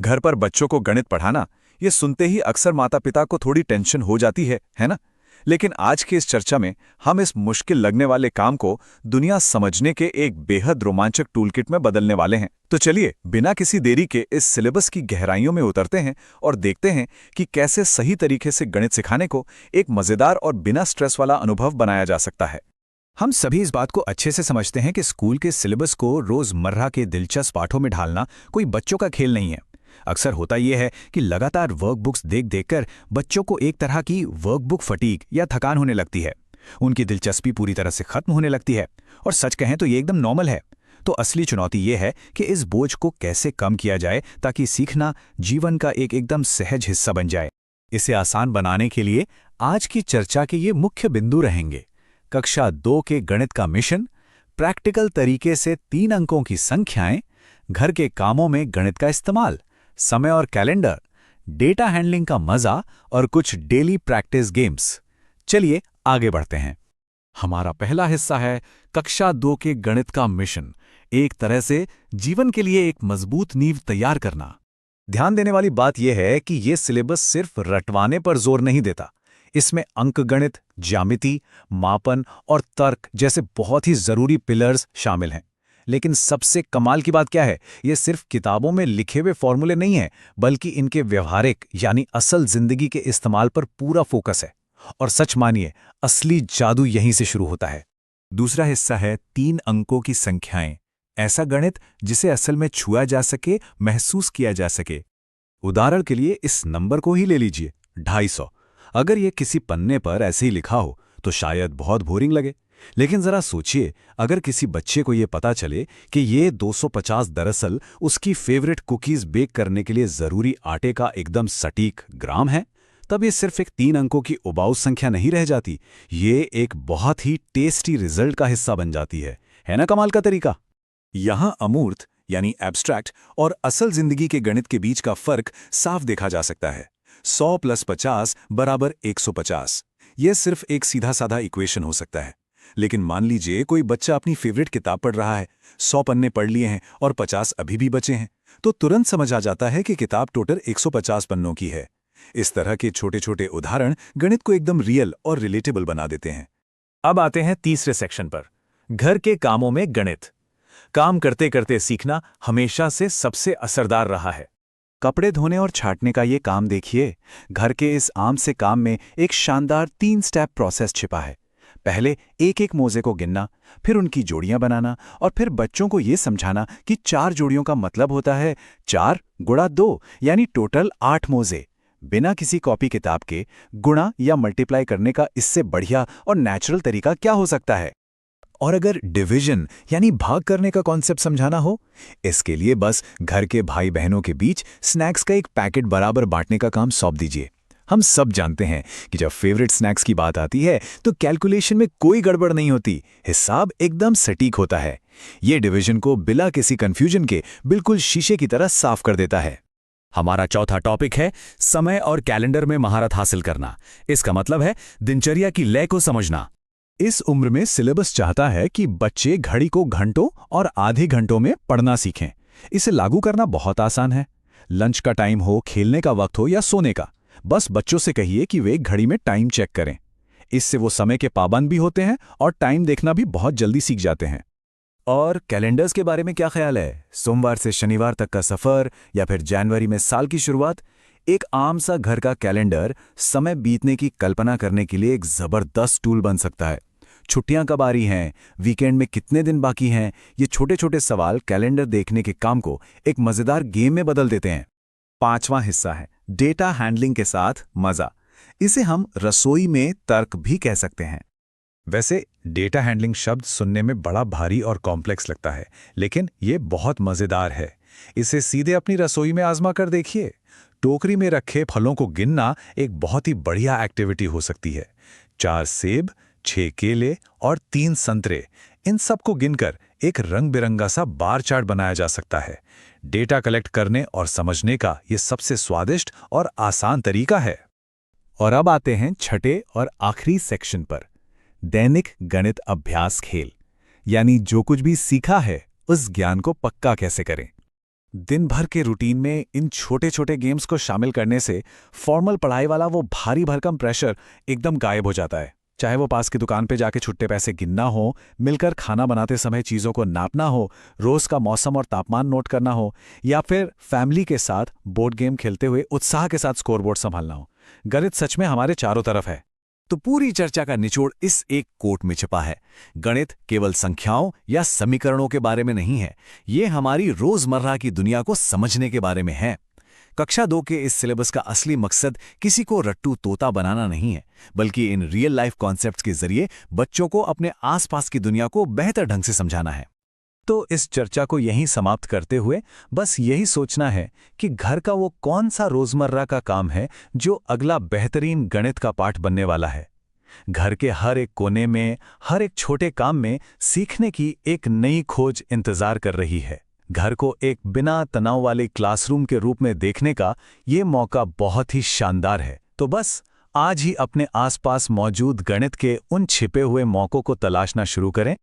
घर पर बच्चों को गणित पढ़ाना, ये सुनते ही अक्सर माता-पिता को थोड़ी टेंशन हो जाती है ना? लेकिन आज की इस चर्चा में हम इस मुश्किल लगने वाले काम को दुनिया समझने के एक बेहद रोमांचक टूलकिट में बदलने वाले हैं। तो चलिए, बिना किसी देरी के इस सिलेबस की गहराइयों में उतरते हैं और देखते हैं कि कैसे सही तरीके से गणित सिखाने को एक मजेदार और बिना स्ट्रेस वाला अनुभव बनाया जा सकता है। हम सभी इस बात को अच्छे से समझते हैं कि स्कूल के सिलेबस को रोजमर्रा के दिलचस्प पाठों में ढालना कोई बच्चों का खेल नहीं है। अक्सर होता यह है कि लगातार वर्कबुक्स देख देखकर बच्चों को एक तरह की वर्कबुक फटीग या थकान होने लगती है। उनकी दिलचस्पी पूरी तरह से खत्म होने लगती है और सच कहें तो ये एकदम नॉर्मल है। तो असली चुनौती ये है कि इस बोझ को कैसे कम किया जाए ताकि सीखना जीवन का एक एकदम सहज हिस्सा बन जाए। इसे आसान बनाने के लिए आज की चर्चा के ये मुख्य बिंदु रहेंगे। कक्षा 2 के गणित का मिशन, प्रैक्टिकल तरीके से 3 अंकों की संख्याएं, घर के कामों में गणित का इस्तेमाल, समय और कैलेंडर, डेटा हैंडलिंग का मजा और कुछ डेली प्रैक्टिस गेम्स। चलिए आगे बढ़ते हैं। हमारा पहला हिस्सा है कक्षा 2 के गणित का मिशन, एक तरह से जीवन के लिए एक मजबूत नींव तैयार करना। ध्यान देने वाली बात यह है कि यह सिलेबस सिर्फ रटवाने पर जोर नहीं देता। इसमें अंकगणित, ज्यामिति, मापन और तर्क जैसे बहुत ही जरूरी पिलर्स शामिल हैं। लेकिन सबसे कमाल की बात क्या है, ये सिर्फ किताबों में लिखे हुए फॉर्मूले नहीं हैं, बल्कि इनके व्यवहारिक यानी असल जिंदगी के इस्तेमाल पर पूरा फोकस है। और सच मानिए, असली जादू यहीं से शुरू होता है। दूसरा हिस्सा है 3 अंकों की संख्याएं, ऐसा गणित जिसे असल में छुआ जा सके, महसूस किया जा सके। उदाहरण के लिए इस नंबर को ही ले लीजिए, 250। अगर ये किसी पन्ने पर ऐसे ही लिखा हो तो शायद बहुत बोरिंग लगे, लेकिन जरा सोचिए, अगर किसी बच्चे को ये पता चले कि ये 250 दरअसल उसकी फेवरेट कुकीज बेक करने के लिए जरूरी आटे का एकदम सटीक ग्राम है, तब ये सिर्फ एक 3 अंकों की उबाऊ संख्या नहीं रह जाती, ये एक बहुत ही टेस्टी रिजल्ट का हिस्सा बन जाती है ना कमाल का तरीका। यहां अमूर्त यानी एब्स्ट्रैक्ट और असल जिंदगी के गणित के बीच का फर्क साफ देखा जा सकता है। 100 + 50 = 150। यह सिर्फ एक सीधा साधा इक्वेशन हो सकता है। लेकिन मान लीजिए कोई बच्चा अपनी फेवरेट किताब पढ़ रहा है, 100 पन्ने पढ़ लिए हैं और 50 अभी भी बचे हैं, तो तुरंत समझ आ जाता है कि किताब टोटल 150 पन्नों की है। इस तरह के छोटे छोटे उदाहरण गणित को एकदम रियल और रिलेटेबल बना देते हैं। अब आते हैं तीसरे सेक्शन पर, घर के कामों में गणित। काम करते करते सीखना हमेशा से सबसे असरदार रहा है। कपड़े धोने और छांटने का ये काम देखिए, घर के इस आम से काम में एक शानदार 3 स्टेप प्रोसेस छिपा है। पहले एक एक मोजे को गिनना, फिर उनकी जोड़ियां बनाना और फिर बच्चों को ये समझाना कि 4 जोड़ियों का मतलब होता है 4 × 2 यानी टोटल 8 मोजे। बिना किसी कॉपी किताब के गुणा या मल्टीप्लाई करने का इससे बढ़िया और नेचुरल तरीका क्या हो सकता है। और अगर डिवीजन यानी भाग करने का कॉन्सेप्ट समझाना हो, इसके लिए बस घर के भाई बहनों के बीच स्नैक्स का एक पैकेट बराबर बांटने का काम सौंप दीजिए। हम सब जानते हैं कि जब फेवरेट स्नैक्स की बात आती है तो कैलकुलेशन में कोई गड़बड़ नहीं होती, हिसाब एकदम सटीक होता है। ये डिवीजन को बिना किसी कंफ्यूजन के बिल्कुल शीशे की तरह साफ कर देता है। हमारा चौथा टॉपिक है समय और कैलेंडर में महारत हासिल करना। इसका मतलब है दिनचर्या की लय को समझना। इस उम्र में सिलेबस चाहता है कि बच्चे घड़ी को घंटों और आधे घंटों में पढ़ना सीखें। इसे लागू करना बहुत आसान है। लंच का टाइम हो, खेलने का वक्त हो या सोने का, बस बच्चों से कहिए कि वे घड़ी में टाइम चेक करें। इससे वो समय के पाबंद भी होते हैं और टाइम देखना भी बहुत जल्दी सीख जाते हैं। और कैलेंडर्स के बारे में क्या ख्याल है? सोमवार से शनिवार तक का सफर या फिर जनवरी में साल की शुरुआत? एक आम सा घर का कैलेंडर समय बीतने की कल्पना करने के लिए एक जबरदस्त टूल बन सकता है। छुट्टियां कब आ रही हैं, वीकेंड में कितने दिन बाकी हैं, ये छोटे छोटे सवाल कैलेंडर देखने के काम को एक मजेदार गेम में बदल देते हैं। 5वां हिस्सा है डेटा हैंडलिंग के साथ मजा। इसे हम रसोई में तर्क भी कह सकते हैं। वैसे डेटा हैंडलिंग शब्द सुनने में बड़ा भारी और कॉम्प्लेक्स लगता है, लेकिन ये बहुत मजेदार है। इसे सीधे अपनी रसोई में आजमा कर देखिए। टोकरी में रखे फलों को गिनना एक बहुत ही बढ़िया एक्टिविटी हो सकती है। 4 सेब, 6 केले और 3 संतरे, इन सबको गिनकर एक रंग बिरंगा सा बार चार्ट बनाया जा सकता है। डेटा कलेक्ट करने और समझने का ये सबसे स्वादिष्ट और आसान तरीका है। और अब आते हैं छठे और आखिरी सेक्शन पर, दैनिक गणित अभ्यास खेल। यानी जो कुछ भी सीखा है उस ज्ञान को पक्का कैसे करें। दिन भर के रूटीन में इन छोटे छोटे गेम्स को शामिल करने से फॉर्मल पढ़ाई वाला वो भारी भरकम प्रेशर एकदम गायब हो जाता है। चाहे वो पास की दुकान पे जाके छुट्टे पैसे गिनना हो, मिलकर खाना बनाते समय चीज़ों को नापना हो, रोज़ का मौसम और तापमान नोट करना हो, या फिर फैमिली के साथ बोर्ड गेम खेलते हुए उत्साह के साथ स्कोरबोर्ड संभालना हो। गणित सच में हमारे चारों तरफ है। तो पूरी चर्चा का निचोड़ इस एक कोट में छिपा है। गणित केवल संख्याओं या समीकरणों के बारे में नहीं है, ये हमारी रोजमर्रा की दुनिया को समझने के बारे में है। कक्षा 2 के इस सिलेबस का असली मकसद किसी को रट्टू तोता बनाना नहीं है, बल्कि इन रियल लाइफ कॉन्सेप्ट्स के जरिए बच्चों को अपने आसपास की दुनिया को बेहतर ढंग से समझाना है। तो इस चर्चा को यहीं समाप्त करते हुए बस यही सोचना है कि घर का वो कौन सा रोजमर्रा का काम है जो अगला बेहतरीन गणित का पाठ बनने वाला है। घर के हर एक कोने में, हर एक छोटे काम में सीखने की एक नई खोज इंतजार कर रही है। घर को एक बिना तनाव वाले क्लासरूम के रूप में देखने का ये मौका बहुत ही शानदार है। तो बस आज ही अपने आसपास मौजूद गणित के उन छिपे हुए मौकों को तलाशना शुरू करें